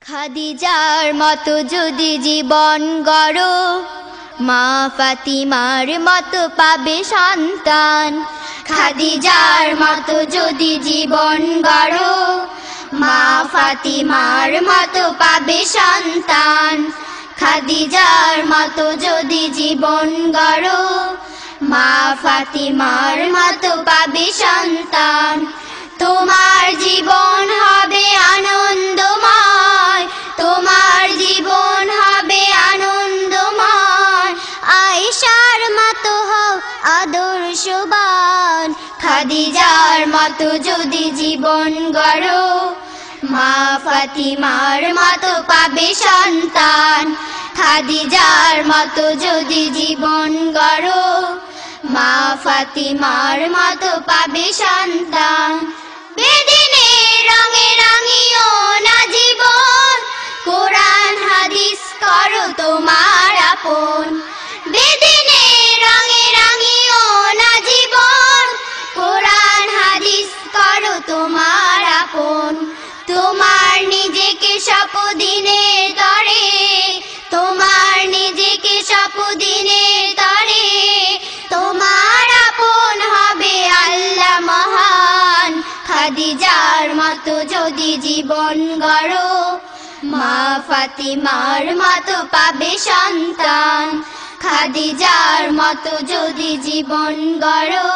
খাদিজার মতো যদি জীবন গড়ো, মা ফাতিমার মতো পাবে সন্তান। খাদিজার মতো যদি জীবন গড়ো, মা ফাতিমার মতো পাবে সন্তান। খাদিজার মতো যদি জীবন গড়ো, মা ফাতিমার মতো পাবে সন্তান। তোমার জীবন হবে আনন্দময়, তোমার জীবন হবে আনন্দময়। আয়েশার মতো হও আদর্শবান। খাদিজার মতো যদি জীবন গড়ো, মা ফাতিমার মতো পাবে সন্তান। খাদিজার মতো যদি জীবন গড়ো, মা ফাতিমার মতো পাবে সন্তান। বেদিনের রঙে রাঙিও না জীবন, কোরআন হাদিস করো তোমার আপন। বেদিনের রঙে রাঙিও না জীবন, কোরআন হাদিস করো তোমার আপন। তোমার নিজেকে সপদিনের তরে, তোমার নিজেকে সপদিনের তরে, তোমার আপন হবে আল্লাহ মহান। খাদিজার মতো যদি জীবন গড়ো, মা ফাতিমার মতো পাবে সন্তান। খাদিজার মতো যদি জীবন গড়ো,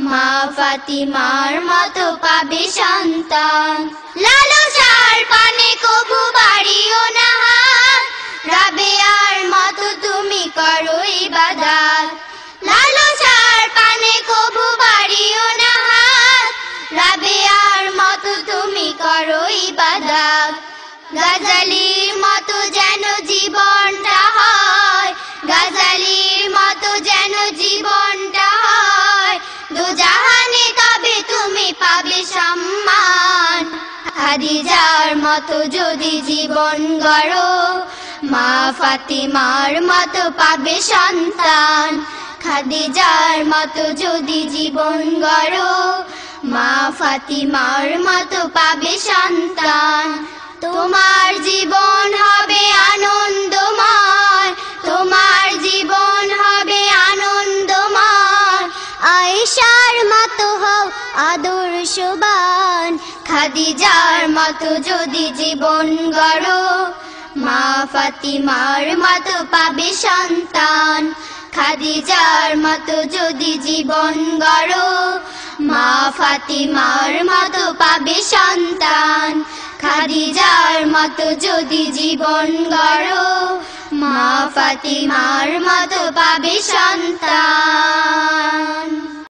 মা ফাতিমার মতো পাবে সন্তান। লালসার পানে কবু বাড়িও না হাত, রাবেয়ার মতো তুমি করো ইবাদত। লালসার পানে কবু বাড়িও না হাত, রাবেয়ার মতো তুমি করো ইবাদত। গাজালির মতো যেন জীবনটা হয়, গাজালির মতো যেন জীবনটা হয়। দুজাহানে তবে তুমি পাবে সম্মান। খাদিজার মতো যদি জীবন গড়ো, মা ফাতিমার মতো পাবে সন্তান। খাদিজার মতো যদি জীবন গড়ো, মা ফাতিমার মতো পাবে সন্তান। তোমার জীবন হবে আনন্দময়, তোমার জীবন হবে আনন্দময়। আয়েশার মতো হও আদর্শবান। খাদিজার মতো যদি জীবন গড়ো, মা ফাতিমার মতো পাবে সন্তান। খাদিজার মতো যদি জীবন গড়ো, মা ফাতিমার মতো পাবে সন্তান। খাদিজার মতো যদি জীবন গড়ো, মা ফাতিমার মতো পাবে সন্তান।